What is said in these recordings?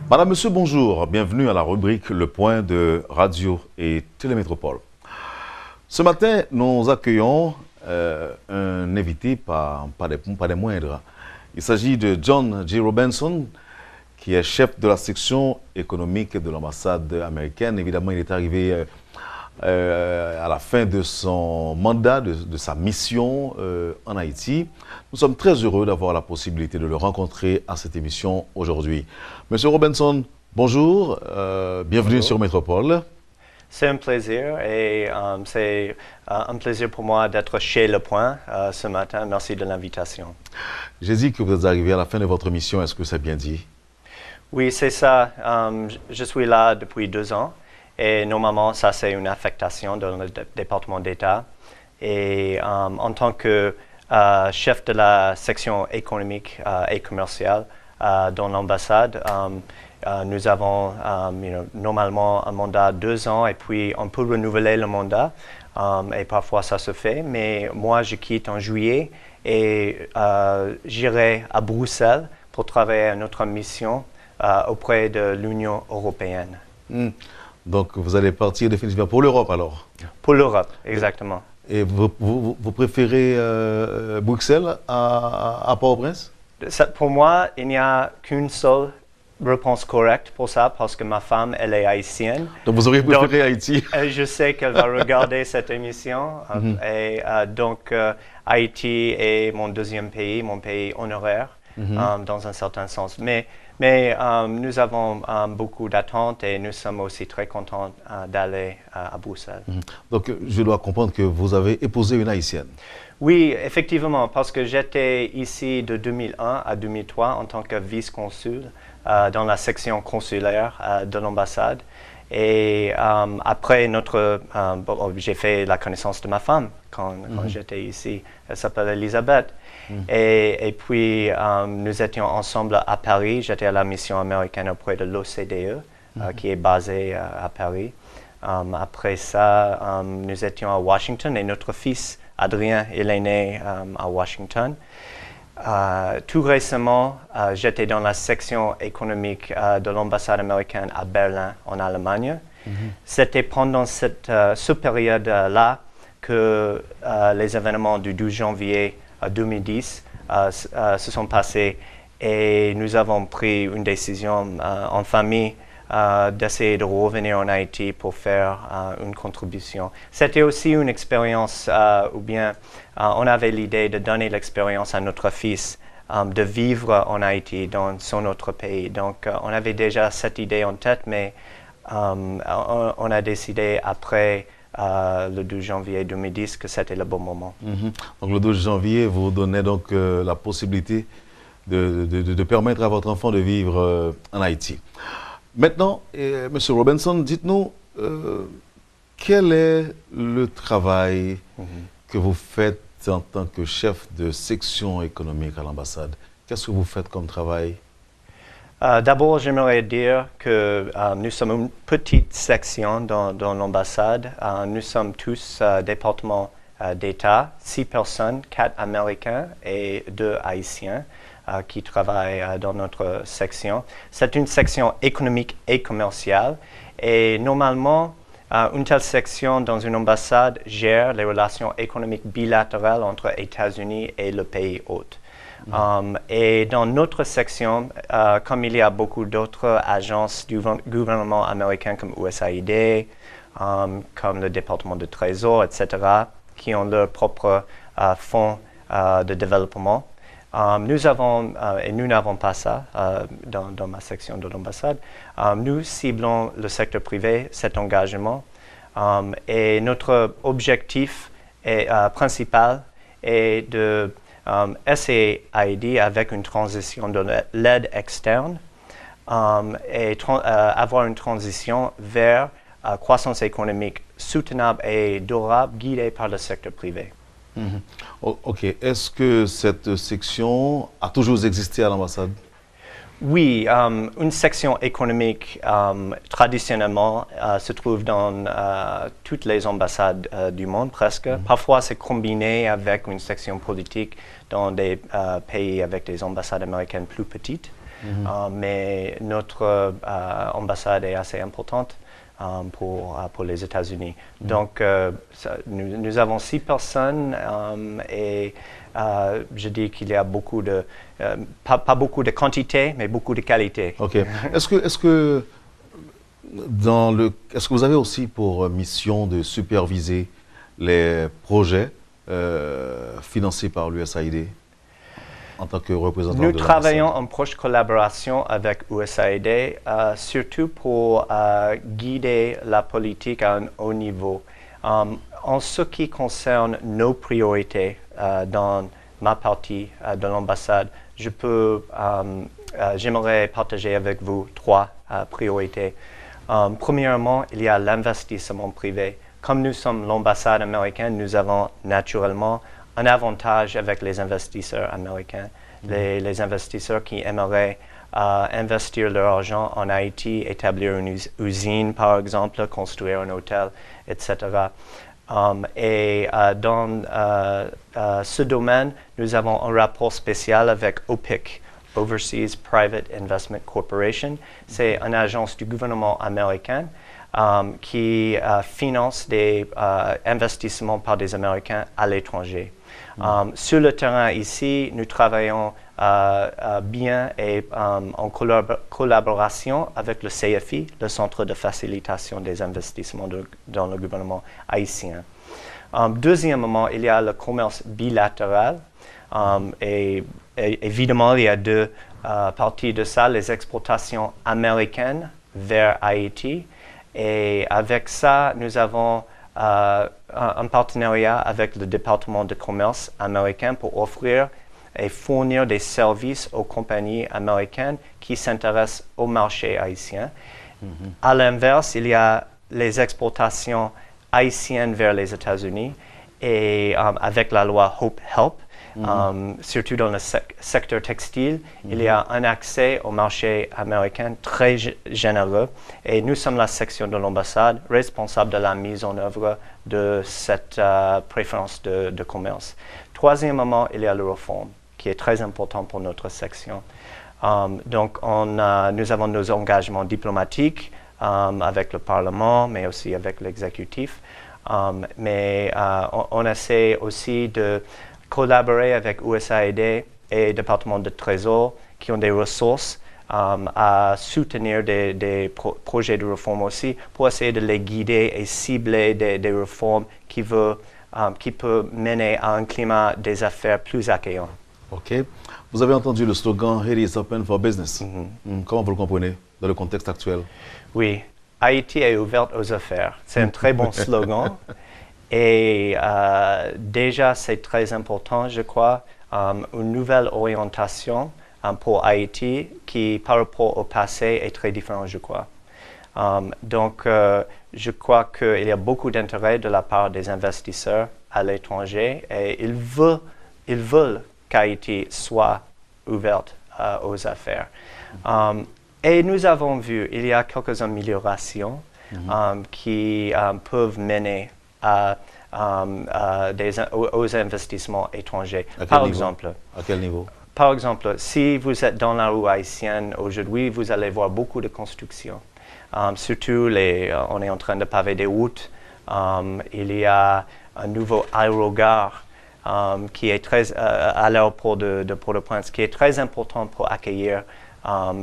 Madame, Monsieur, bonjour. Bienvenue à la rubrique Le Point de Radio et Télémétropole. Ce matin, nous accueillons un invité pas des moindres. Il s'agit de John J. Robinson, qui est chef de la section économique de l'ambassade américaine. Évidemment, il est arrivé à la fin de son mandat, de sa mission en Haïti. Nous sommes très heureux d'avoir la possibilité de le rencontrer à cette émission aujourd'hui. Monsieur Robinson, bonjour, bienvenue Bonjour. sur Métropole. C'est un plaisir et c'est un plaisir pour moi d'être chez Le Point ce matin. Merci de l'invitation. J'ai dit que vous êtes arrivé à la fin de votre mission, est-ce que c'est bien dit? Oui, c'est ça. Je suis là depuis 2 ans et normalement, ça c'est une affectation dans le département d'État. Et en tant que chef de la section économique et commerciale dans l'ambassade, nous avons normalement un mandat 2 ans et puis on peut renouveler le mandat et parfois ça se fait. Mais moi, je quitte en juillet et j'irai à Bruxelles pour travailler à notre mission auprès de l'Union européenne. Donc, vous allez partir définitivement pour l'Europe alors? Pour l'Europe, exactement. Et vous préférez Bruxelles à Port-au-Prince? Pour moi, il n'y a qu'une seule réponse correcte pour ça, parce que ma femme, elle est haïtienne. Donc, vous auriez préféré Haïti? Je sais qu'elle va regarder cette émission. Et donc, Haïti est mon deuxième pays, mon pays honoraire, dans un certain sens. Mais nous avons beaucoup d'attentes et nous sommes aussi très contents d'aller à Bruxelles. Donc, je dois comprendre que vous avez épousé une Haïtienne. Oui, effectivement, parce que j'étais ici de 2001 à 2003 en tant que vice-consul dans la section consulaire de l'ambassade. Et après j'ai fait la connaissance de ma femme quand j'étais ici. Elle s'appelle Elisabeth. Et puis, nous étions ensemble à Paris. J'étais à la mission américaine auprès de l'OCDE, qui est basée à Paris. Après ça, nous étions à Washington et notre fils, Adrien, il est né à Washington. Tout récemment, j'étais dans la section économique de l'ambassade américaine à Berlin, en Allemagne. C'était pendant cette période-là que les événements du 12 janvier 2010 se sont passés et nous avons pris une décision en famille d'essayer de revenir en Haïti pour faire une contribution. C'était aussi une expérience ou bien on avait l'idée de donner l'expérience à notre fils de vivre en Haïti, dans son autre pays. Donc on avait déjà cette idée en tête, mais on a décidé après le 12 janvier 2010 que c'était le bon moment. Donc le 12 janvier, vous donnez donc la possibilité de permettre à votre enfant de vivre en Haïti. Maintenant, Monsieur Robinson, dites-nous, quel est le travail que vous faites en tant que chef de section économique à l'ambassade? Qu'est-ce que vous faites comme travail? D'abord, j'aimerais dire que nous sommes une petite section dans l'ambassade. Nous sommes tous départements d'État, 6 personnes, 4 Américains et 2 Haïtiens qui travaillent dans notre section. C'est une section économique et commerciale et normalement, une telle section dans une ambassade gère les relations économiques bilatérales entre États-Unis et le pays hôte. Et dans notre section, comme il y a beaucoup d'autres agences du gouvernement américain comme USAID, comme le département de Trésor, etc., qui ont leurs propres fonds de développement, nous n'avons pas ça dans ma section de l'ambassade. Nous ciblons le secteur privé, cet engagement, et notre objectif principal est de essayer à aider avec une transition de l'aide externe et avoir une transition vers croissance économique soutenable et durable guidée par le secteur privé. Ok. Est-ce que cette section a toujours existé à l'ambassade? Oui, une section économique traditionnellement se trouve dans toutes les ambassades du monde presque. Parfois, c'est combiné avec une section politique dans des pays avec des ambassades américaines plus petites. Mais notre ambassade est assez importante pour les États-Unis. Donc, nous avons 6 personnes et je dis qu'il y a beaucoup de, pas beaucoup de quantité, mais beaucoup de qualité. OK. Est-ce que vous avez aussi pour mission de superviser les projets financés par l'USAID en tant que représentant de Nous l'ambassade? travaillons en proche collaboration avec USAID, surtout pour guider la politique à un haut niveau. En ce qui concerne nos priorités dans ma partie de l'ambassade, j'aimerais partager avec vous 3 priorités. Premièrement, il y a l'investissement privé. Comme nous sommes l'ambassade américaine, nous avons naturellement un avantage avec les investisseurs américains, les investisseurs qui aimeraient investir leur argent en Haïti, établir une usine par exemple, construire un hôtel, etc. Dans ce domaine, nous avons un rapport spécial avec OPIC, Overseas Private Investment Corporation. C'est une agence du gouvernement américain qui finance des investissements par des Américains à l'étranger. Sur le terrain ici, nous travaillons bien et en collaboration avec le CFI, le Centre de facilitation des investissements dans le gouvernement haïtien. Deuxièmement, il y a le commerce bilatéral. Et évidemment, il y a 2 parties de ça, les exportations américaines vers Haïti. Et avec ça, nous avons un partenariat avec le département de commerce américain pour offrir et fournir des services aux compagnies américaines qui s'intéressent au marché haïtien. À l'inverse, il y a les exportations haïtiennes vers les États-Unis et avec la loi Hope Help, surtout dans le secteur textile, il y a un accès au marché américain très généreux et nous sommes la section de l'ambassade responsable de la mise en œuvre de cette préférence de commerce. Troisièmement, il y a le réforme qui est très important pour notre section. Donc, nous avons nos engagements diplomatiques avec le Parlement, mais aussi avec l'exécutif. Mais on essaie aussi de collaborer avec USAID et le département de Trésor qui ont des ressources à soutenir des projets de réforme aussi pour essayer de les guider et cibler des réformes qui peuvent mener à un climat des affaires plus accueillant. OK. Vous avez entendu le slogan « Haiti is open for business ». Comment vous le comprenez dans le contexte actuel? Oui. Haïti est ouverte aux affaires. C'est un très bon slogan. Et déjà, c'est très important, je crois, une nouvelle orientation pour Haïti qui, par rapport au passé, est très différente, je crois. Donc, je crois qu'il y a beaucoup d'intérêt de la part des investisseurs à l'étranger et ils veulent qu'Haïti soit ouverte aux affaires. Et nous avons vu, il y a quelques améliorations qui peuvent mener aux investissements étrangers. Par exemple? À quel niveau? Par exemple, si vous êtes dans la rue haïtienne aujourd'hui, vous allez voir beaucoup de constructions. Surtout, on est en train de paver des routes. Il y a un nouveau aérogare qui est très à l'aéroport de Port-au-Prince, qui est très important pour accueillir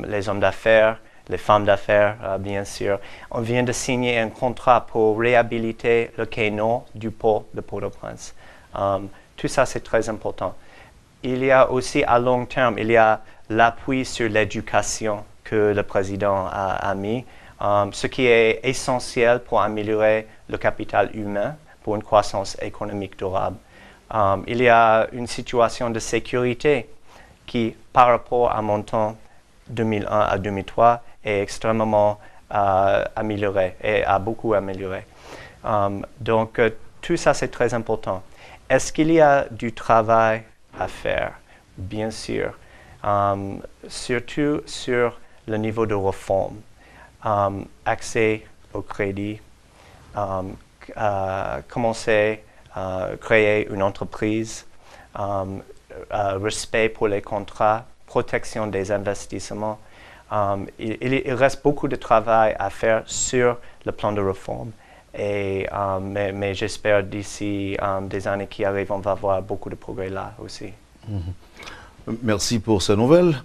les hommes d'affaires, les femmes d'affaires, bien sûr. On vient de signer un contrat pour réhabiliter le quai nord du port de Port-au-Prince. Tout ça, c'est très important. Il y a aussi, à long terme, il y a l'appui sur l'éducation que le président a mis, ce qui est essentiel pour améliorer le capital humain pour une croissance économique durable. Il y a une situation de sécurité qui, par rapport à mon temps 2001 à 2003, est extrêmement améliorée et a beaucoup amélioré. Donc, tout ça, c'est très important. Est-ce qu'il y a du travail à faire? Bien sûr. surtout sur le niveau de réforme, accès au crédit, commencer à créer une entreprise, respect pour les contrats, protection des investissements. Il reste beaucoup de travail à faire sur le plan de réforme. Mais j'espère d'ici des années qui arrivent, on va voir beaucoup de progrès là aussi. Merci pour ces nouvelles.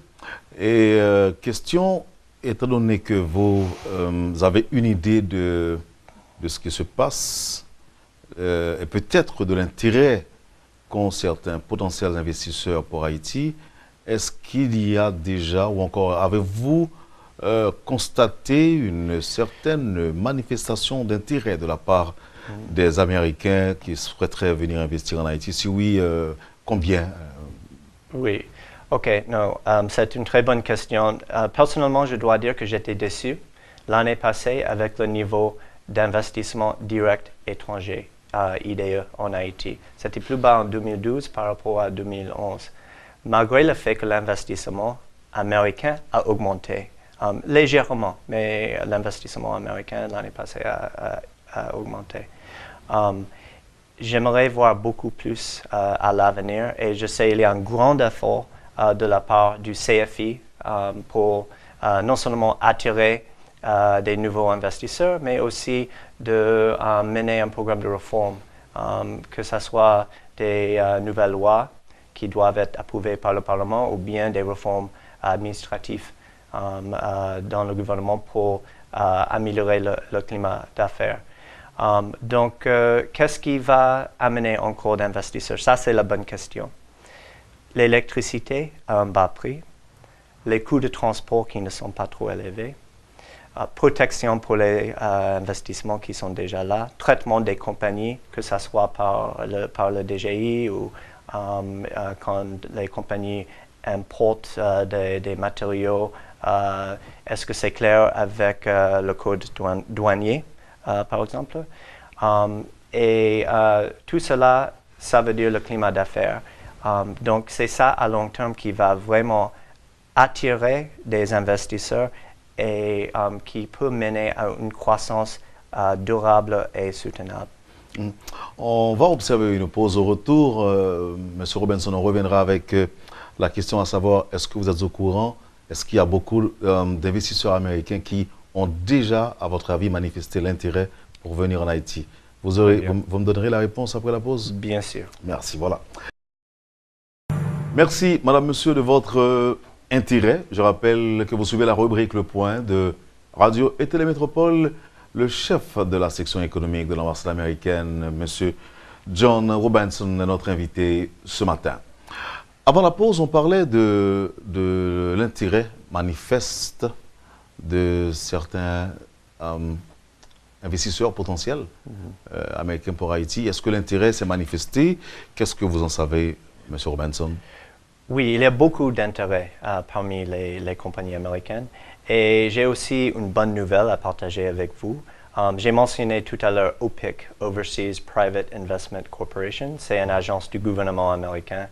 Et question, étant donné que vous avez une idée de ce qui se passe et peut-être de l'intérêt qu'ont certains potentiels investisseurs pour Haïti, est-ce qu'il y a déjà, ou encore avez-vous constaté une certaine manifestation d'intérêt de la part des Américains qui souhaiteraient venir investir en Haïti? Si oui, combien? Oui, ok, non, c'est une très bonne question. Personnellement, je dois dire que j'étais déçu l'année passée avec le niveau d'investissement direct étranger, IDE, en Haïti. C'était plus bas en 2012 par rapport à 2011. Malgré le fait que l'investissement américain a augmenté légèrement, mais l'investissement américain l'année passée a augmenté. J'aimerais voir beaucoup plus à l'avenir et je sais qu'il y a un grand effort de la part du CFI pour non seulement attirer des nouveaux investisseurs, mais aussi de mener un programme de réforme, que ce soit des nouvelles lois qui doivent être approuvées par le Parlement ou bien des réformes administratives dans le gouvernement pour améliorer le climat d'affaires. Donc, qu'est-ce qui va amener encore d'investisseurs? Ça, c'est la bonne question. L'électricité à un bas prix, les coûts de transport qui ne sont pas trop élevés, protection pour les investissements qui sont déjà là, traitement des compagnies, que ce soit par le DGI ou quand les compagnies importent des matériaux, est-ce que c'est clair avec le code douanier, par exemple? Tout cela, ça veut dire le climat d'affaires. Donc, c'est ça à long terme qui va vraiment attirer des investisseurs et qui peut mener à une croissance durable et soutenable. On va observer une pause au retour. Monsieur Robinson, on reviendra avec la question à savoir, est-ce que vous êtes au courant? Est-ce qu'il y a beaucoup d'investisseurs américains qui ont déjà, à votre avis, manifesté l'intérêt pour venir en Haïti? Vous me donnerez la réponse après la pause? Bien sûr. Merci, voilà. Merci, madame, monsieur, de votre intérêt. Je rappelle que vous suivez la rubrique Le Point de Radio et Télémétropole. Le chef de la section économique de l'ambassade américaine, monsieur John Robinson, est notre invité ce matin. Avant la pause, on parlait de l'intérêt manifeste de certains investisseurs potentiels américains pour Haïti. Est-ce que l'intérêt s'est manifesté? Qu'est-ce que vous en savez, M. Robinson? Oui, il y a beaucoup d'intérêt parmi les compagnies américaines. Et j'ai aussi une bonne nouvelle à partager avec vous. J'ai mentionné tout à l'heure OPIC, Overseas Private Investment Corporation. C'est une agence du gouvernement américain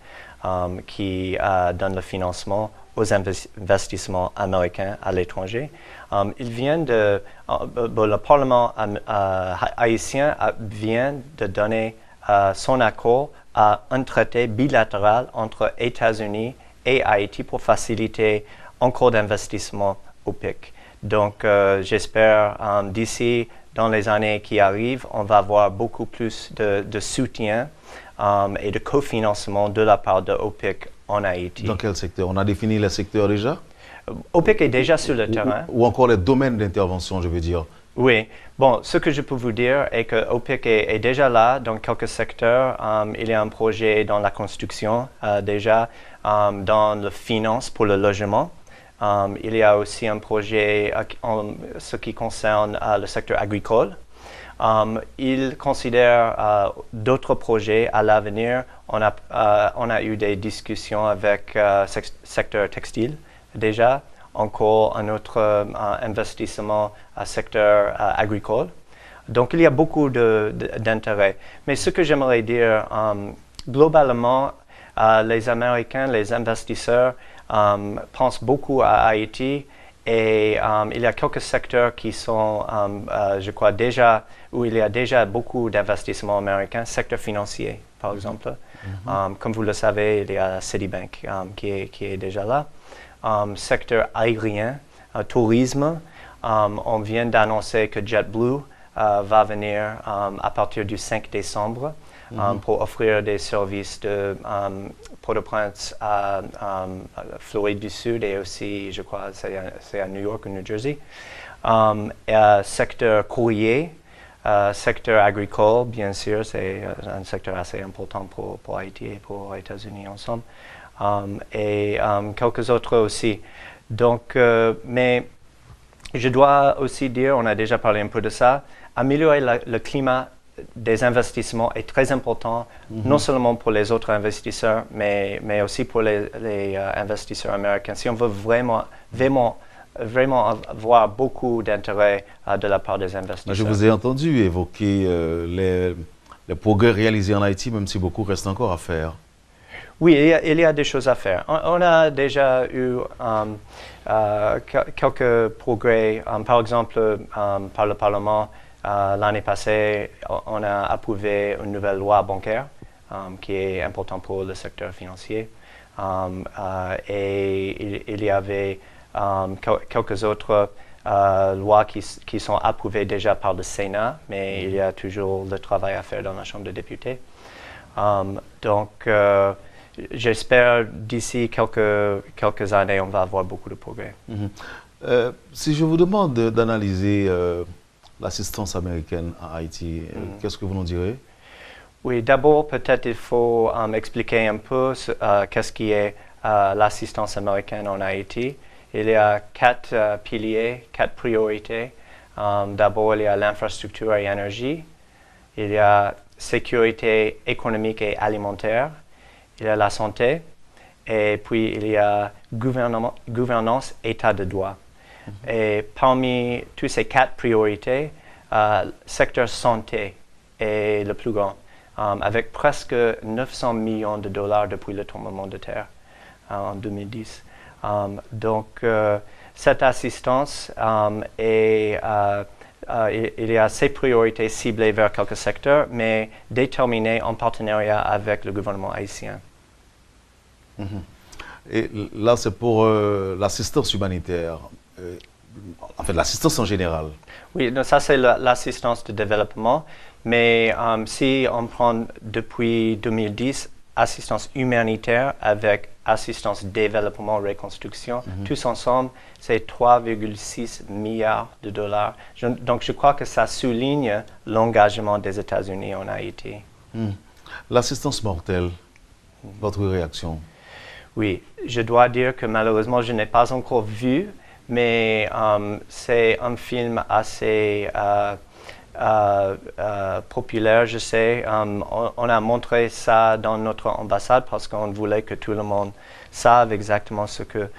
qui donne le financement aux investissements américains à l'étranger. Le Parlement haïtien vient de donner son accord à un traité bilatéral entre États-Unis et Haïti pour faciliter encore d'investissement OPIC. Donc, j'espère d'ici, dans les années qui arrivent, on va avoir beaucoup plus de soutien et de cofinancement de la part de OPIC en Haïti. Dans quel secteur? On a défini les secteurs déjà? OPIC est déjà sur le terrain. Ou encore les domaines d'intervention, je veux dire. Oui. Bon, ce que je peux vous dire est que OPIC est déjà là dans quelques secteurs. Il y a un projet dans la construction déjà, dans la finance pour le logement. Il y a aussi un projet en ce qui concerne le secteur agricole. Il considère d'autres projets à l'avenir. On a eu des discussions avec le secteur textile déjà. Encore un autre investissement à secteur agricole. Donc, il y a beaucoup d'intérêt. Mais ce que j'aimerais dire, globalement, les Américains, les investisseurs pense beaucoup à Haïti et il y a quelques secteurs qui sont, je crois, déjà, où il y a déjà beaucoup d'investissements américains, secteur financier, par exemple. Comme vous le savez, il y a Citibank qui est déjà là. Secteur aérien, tourisme, on vient d'annoncer que JetBlue va venir à partir du 5 décembre pour offrir des services de Port-au-Prince à Floride du Sud et aussi, je crois, c'est à New York ou New Jersey. Secteur courrier, secteur agricole, bien sûr, c'est un secteur assez important pour Haïti et pour les États-Unis ensemble. Et quelques autres aussi. Donc, mais je dois aussi dire, on a déjà parlé un peu de ça, améliorer le climat des investissements est très important, non seulement pour les autres investisseurs, mais aussi pour les investisseurs américains. Si on veut vraiment avoir beaucoup d'intérêt de la part des investisseurs. Je vous ai entendu évoquer les progrès réalisés en Haïti, même si beaucoup reste encore à faire. Oui, il y a des choses à faire. On a déjà eu quelques progrès. Par exemple, par le Parlement, l'année passée, on a approuvé une nouvelle loi bancaire qui est importante pour le secteur financier. Et il y avait quelques autres lois qui sont approuvées déjà par le Sénat, mais il y a toujours le travail à faire dans la Chambre des députés. Donc, j'espère d'ici quelques années, on va avoir beaucoup de progrès. Si je vous demande d'analyser l'assistance américaine à Haïti, qu'est-ce que vous nous direz? Oui, d'abord, peut-être il faut expliquer un peu qu'est-ce qui est l'assistance américaine en Haïti. Il y a 4 piliers, 4 priorités. D'abord, il y a l'infrastructure et l'énergie. Il y a sécurité économique et alimentaire. Il y a la santé. Et puis, il y a gouvernance, état de droit. Et parmi toutes ces 4 priorités, le secteur santé est le plus grand, avec presque 900 millions de dollars depuis le tremblement de terre en 2010. Donc, cette assistance il y a ces priorités ciblées vers quelques secteurs, mais déterminées en partenariat avec le gouvernement haïtien. Et là, c'est pour l'assistance humanitaire, en fait, l'assistance en général. Oui, donc ça, c'est l'assistance de développement. Mais si on prend depuis 2010, assistance humanitaire avec assistance développement, reconstruction, tous ensemble, c'est 3,6 milliards de dollars. Donc, je crois que ça souligne l'engagement des États-Unis en Haïti. L'assistance mortelle, votre réaction? Oui, je dois dire que malheureusement, je n'ai pas encore vu, mais c'est un film assez populaire, je sais. On a montré ça dans notre ambassade parce qu'on voulait que tout le monde sache exactement ce que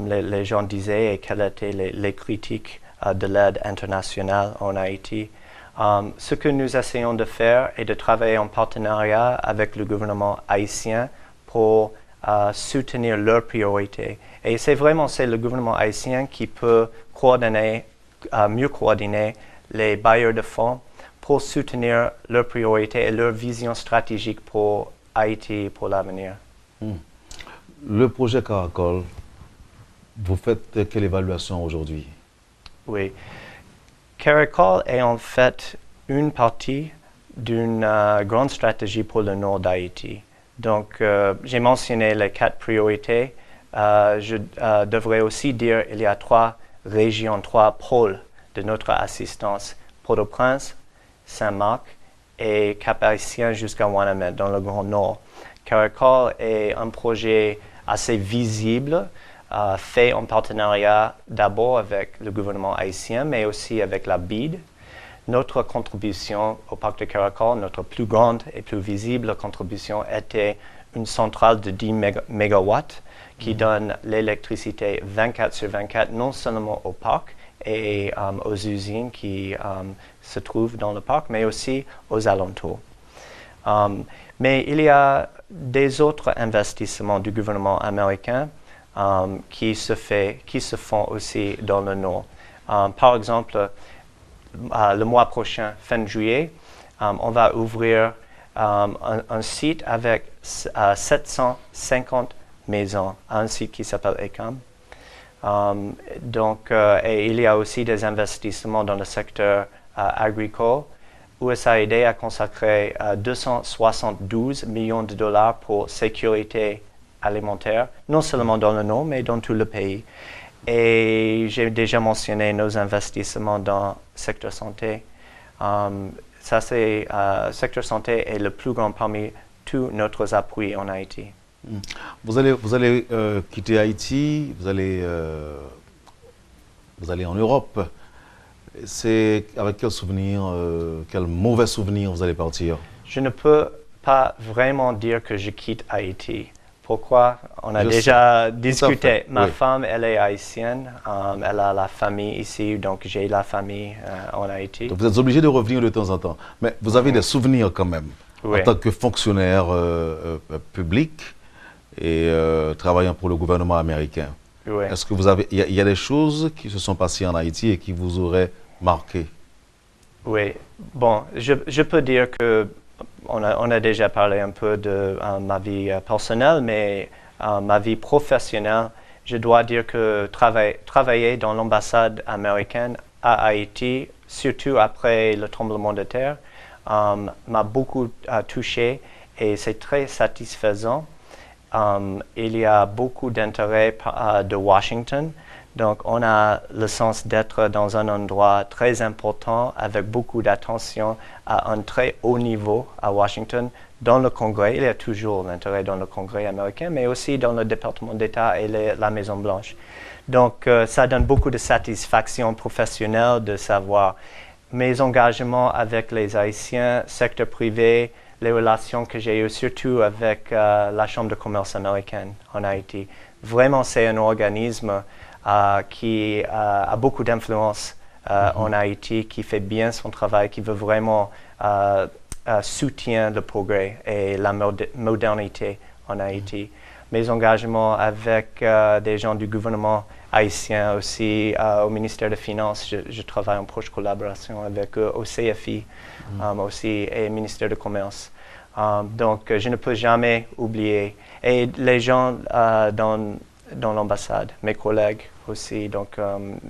les gens disaient et quelles étaient les critiques de l'aide internationale en Haïti. Ce que nous essayons de faire est de travailler en partenariat avec le gouvernement haïtien pour soutenir leurs priorités. Et c'est le gouvernement haïtien qui peut mieux coordonner les bailleurs de fonds pour soutenir leurs priorités et leur vision stratégique pour Haïti pour l'avenir. Le projet Caracol, vous faites quelle évaluation aujourd'hui? Oui. Caracol est en fait une partie d'une grande stratégie pour le nord d'Haïti. Donc, j'ai mentionné les 4 priorités. Je devrais aussi dire qu'il y a 3 régions, 3 pôles de notre assistance, Port-au-Prince, Saint-Marc et Cap-Haïtien jusqu'à Ouanamètre, dans le Grand Nord. Caracol est un projet assez visible, fait en partenariat d'abord avec le gouvernement haïtien, mais aussi avec la BID. Notre contribution au Parc de Caracol, notre plus grande et plus visible contribution était une centrale de 10 mégawatts qui donne l'électricité 24/24, non seulement au parc et aux usines qui se trouvent dans le parc, mais aussi aux alentours. Mais il y a des autres investissements du gouvernement américain qui se font aussi dans le nord. Par exemple, le mois prochain, fin juillet, on va ouvrir un site avec 750 maisons, un site qui s'appelle ECAM. Et il y a aussi des investissements dans le secteur agricole. USAID a consacré 272 millions de dollars pour sécurité alimentaire, non seulement dans le nord, mais dans tout le pays. Et j'ai déjà mentionné nos investissements dans le secteur santé. Le secteur santé est le plus grand parmi tous nos appuis en Haïti. Vous allez quitter Haïti, vous allez en Europe. C'est avec quel souvenir, quel mauvais souvenir vous allez partir? Je ne peux pas vraiment dire que je quitte Haïti. Pourquoi? On a déjà discuté. Ma femme, elle est haïtienne. Elle a la famille ici, donc j'ai la famille en Haïti. Donc vous êtes obligé de revenir de temps en temps. Mais vous avez des souvenirs quand même, en tant que fonctionnaire public et travaillant pour le gouvernement américain. Oui. Est-ce que il y a des choses qui se sont passées en Haïti et qui vous auraient marqué? Oui. Bon, je peux dire que on a déjà parlé un peu de ma vie personnelle, mais ma vie professionnelle, je dois dire que travailler dans l'ambassade américaine à Haïti, surtout après le tremblement de terre, m'a beaucoup touché et c'est très satisfaisant. Il y a beaucoup d'intérêt de Washington. Donc, on a le sens d'être dans un endroit très important avec beaucoup d'attention à un très haut niveau à Washington. Dans le Congrès, il y a toujours l'intérêt dans le Congrès américain, mais aussi dans le département d'État et la Maison-Blanche. Donc, ça donne beaucoup de satisfaction professionnelle de savoir mes engagements avec les Haïtiens, secteur privé, les relations que j'ai eues, surtout avec la Chambre de commerce américaine en Haïti. Vraiment, c'est un organisme qui a beaucoup d'influence en Haïti, qui fait bien son travail, qui veut vraiment soutenir le progrès et la modernité en Haïti. Mes engagements avec des gens du gouvernement haïtien aussi, au ministère des Finances, je travaille en proche collaboration avec eux, au CFI aussi et au ministère du Commerce. Donc, je ne peux jamais oublier. Et les gens dans l'ambassade, mes collègues aussi. Donc,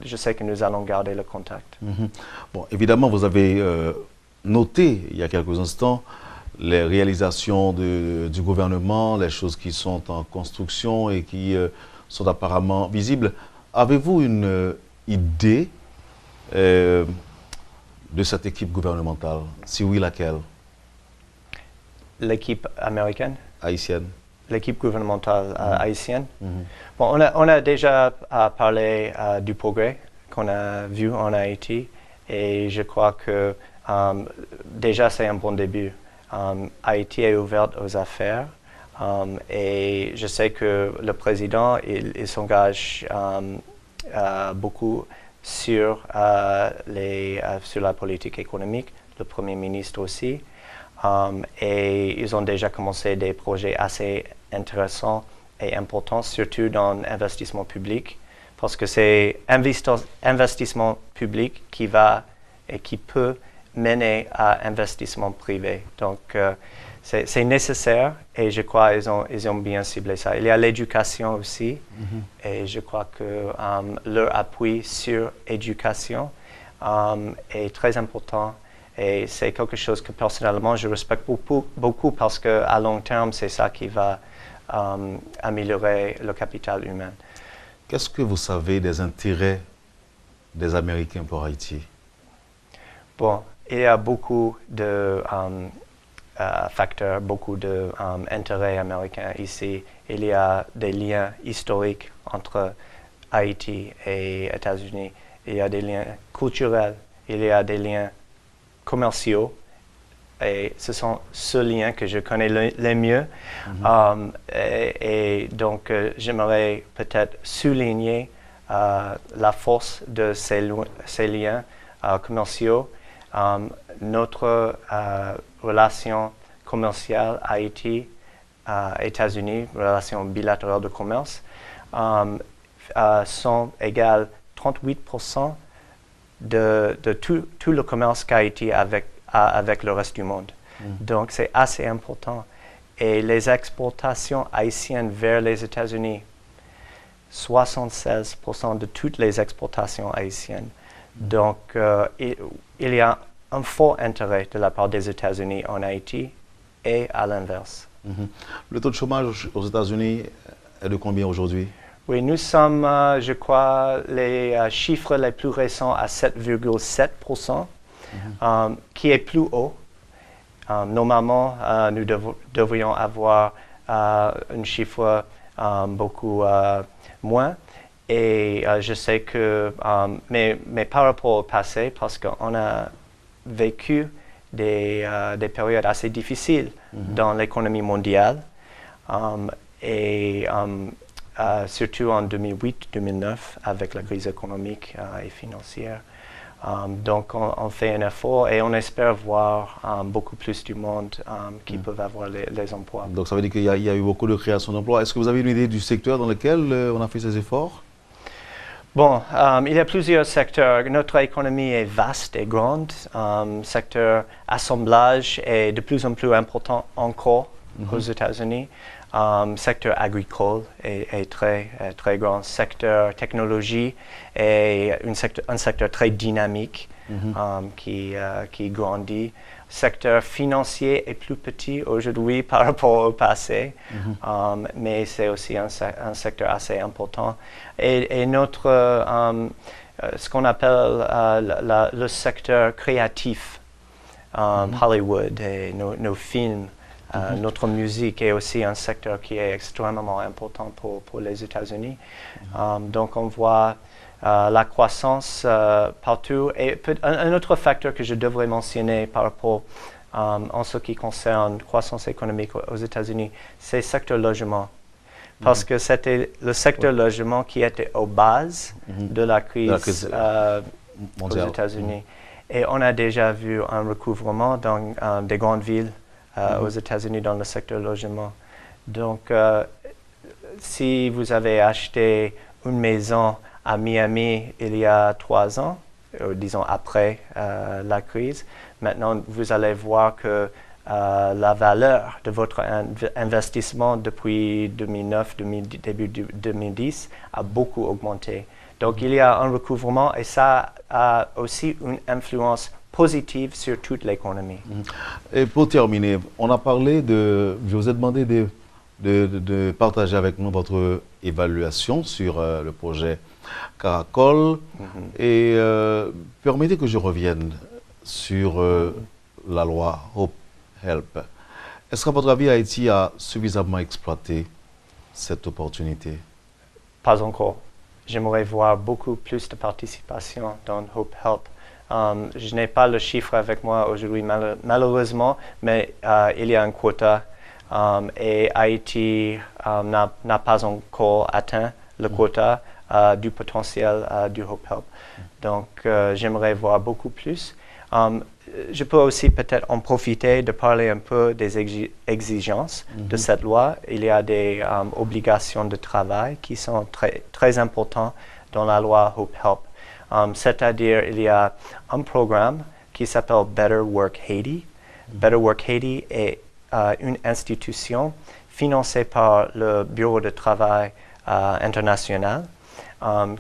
je sais que nous allons garder le contact. Bon, évidemment, vous avez noté il y a quelques instants les réalisations du gouvernement, les choses qui sont en construction et qui sont apparemment visibles. Avez-vous une idée de cette équipe gouvernementale? Si oui, laquelle? L'équipe américaine? Haïtienne. L'équipe gouvernementale haïtienne. Bon, on a déjà parlé du progrès qu'on a vu en Haïti et je crois que déjà c'est un bon début. Haïti est ouverte aux affaires et je sais que le président il s'engage beaucoup sur la politique économique, le premier ministre aussi. Et ils ont déjà commencé des projets assez intéressants et importants, surtout dans l'investissement public, parce que c'est investissement public qui va et qui peut mener à investissement privé. Donc, c'est nécessaire et je crois qu'ils ont bien ciblé ça. Il y a l'éducation aussi et je crois que leur appui sur l'éducation est très important. Et c'est quelque chose que personnellement je respecte beaucoup parce qu'à long terme, c'est ça qui va améliorer le capital humain. Qu'est-ce que vous savez des intérêts des Américains pour Haïti? Bon, il y a beaucoup de facteurs, beaucoup d'intérêts américains ici. Il y a des liens historiques entre Haïti et États-Unis. Il y a des liens culturels. Il y a des liens commerciaux et ce sont ceux liens que je connais les mieux et donc j'aimerais peut-être souligner la force de ces liens commerciaux. Notre relation commerciale Haïti États-Unis, relation bilatérale de commerce, sont égales 38% de tout le commerce qu'Haïti a avec le reste du monde. Donc, c'est assez important. Et les exportations haïtiennes vers les États-Unis, 76% de toutes les exportations haïtiennes. Donc, il y a un fort intérêt de la part des États-Unis en Haïti et à l'inverse. Le taux de chômage aux États-Unis est de combien aujourd'hui? Oui, nous sommes, je crois, les chiffres les plus récents à 7,7%, qui est plus haut. Normalement, nous devrions avoir un chiffre beaucoup moins. Et je sais que, mais par rapport au passé, parce qu'on a vécu des périodes assez difficiles dans l'économie mondiale, et surtout en 2008-2009 avec la crise économique et financière. Donc on fait un effort et on espère voir beaucoup plus du monde qui peuvent avoir les emplois. Donc ça veut dire qu'il y a eu beaucoup de création d'emplois. Est-ce que vous avez une idée du secteur dans lequel on a fait ces efforts? Bon, il y a plusieurs secteurs. Notre économie est vaste et grande. Secteur assemblage est de plus en plus important encore aux États-Unis. Secteur agricole est très grand. Secteur technologie est un secteur très dynamique qui grandit. Secteur financier est plus petit aujourd'hui par rapport au passé, mais c'est aussi un secteur assez important. Et notre, ce qu'on appelle le secteur créatif, Hollywood et nos films, notre musique est aussi un secteur qui est extrêmement important pour les États-Unis. Donc on voit la croissance partout. Et un autre facteur que je devrais mentionner par rapport en ce qui concerne la croissance économique aux États-Unis, c'est le secteur logement. Parce que c'était le secteur logement qui était aux bases de la crise mondiale aux États-Unis. Et on a déjà vu un recouvrement dans des grandes villes aux États-Unis dans le secteur logement. Donc, si vous avez acheté une maison à Miami il y a 3 ans, disons après la crise, maintenant vous allez voir que la valeur de votre investissement depuis 2009, début 2010 a beaucoup augmenté. Donc il y a un recouvrement et ça a aussi une influence positive sur toute l'économie. Et pour terminer, on a parlé je vous ai demandé de partager avec nous votre évaluation sur le projet Caracol. Et permettez que je revienne sur la loi Hope Help. Est-ce qu'à votre avis, Haïti a suffisamment exploité cette opportunité? Pas encore. J'aimerais voir beaucoup plus de participation dans Hope Help. Je n'ai pas le chiffre avec moi aujourd'hui malheureusement, mais il y a un quota et Haïti n'a pas encore atteint le quota du potentiel du Hope Help. Donc j'aimerais voir beaucoup plus. Je peux aussi peut-être en profiter de parler un peu des exigences de cette loi. Il y a des obligations de travail qui sont très importantes dans la loi Hope Help. C'est-à-dire, il y a un programme qui s'appelle Better Work Haiti. Better Work Haiti est une institution financée par le Bureau de travail international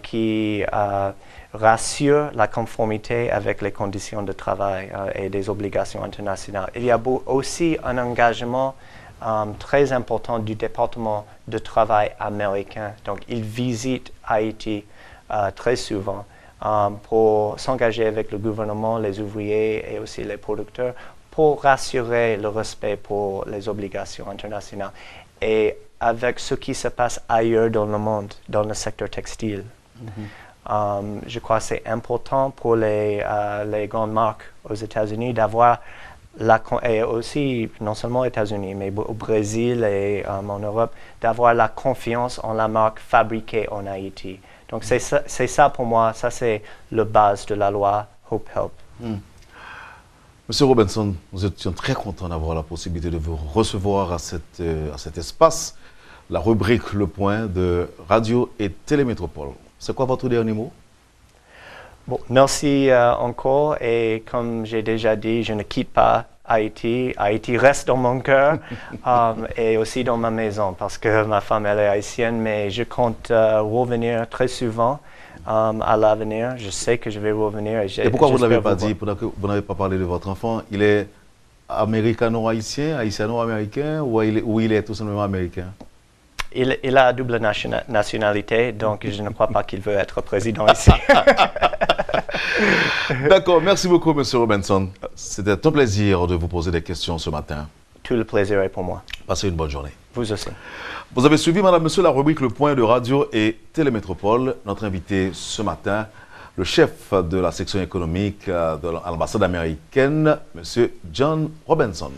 qui rassure la conformité avec les conditions de travail et des obligations internationales. Il y a aussi un engagement très important du département de travail américain. Donc, ils visitent Haïti très souvent pour s'engager avec le gouvernement, les ouvriers et aussi les producteurs pour rassurer le respect pour les obligations internationales et avec ce qui se passe ailleurs dans le monde, dans le secteur textile. Je crois que c'est important pour les grandes marques aux États-Unis d'avoir et aussi non seulement aux États-Unis, mais au Brésil et en Europe, d'avoir la confiance en la marque fabriquée en Haïti. Donc c'est ça pour moi, ça c'est la base de la loi Hope Help. Monsieur Robinson, nous étions très contents d'avoir la possibilité de vous recevoir à cet espace, la rubrique Le Point de Radio et Télémétropole. C'est quoi votre dernier mot? Bon, merci encore et comme j'ai déjà dit, je ne quitte pas Haïti. Haïti reste dans mon cœur et aussi dans ma maison parce que ma femme elle est haïtienne, mais je compte revenir très souvent à l'avenir. Je sais que je vais revenir. Et pourquoi vous ne l'avez pas dit, vous n'avez pas parlé de votre enfant? Il est américano-haïtien, haïtiano-américain ou il est tout simplement américain? Il a double nationalité, donc je ne crois pas qu'il veut être président ici. D'accord, merci beaucoup, M. Robinson. C'était un plaisir de vous poser des questions ce matin. Tout le plaisir est pour moi. Passez une bonne journée. Vous aussi. Vous avez suivi, Madame, Monsieur, la rubrique Le Point de Radio et Télémétropole. Notre invité ce matin, le chef de la section économique de l'ambassade américaine, M. John Robinson.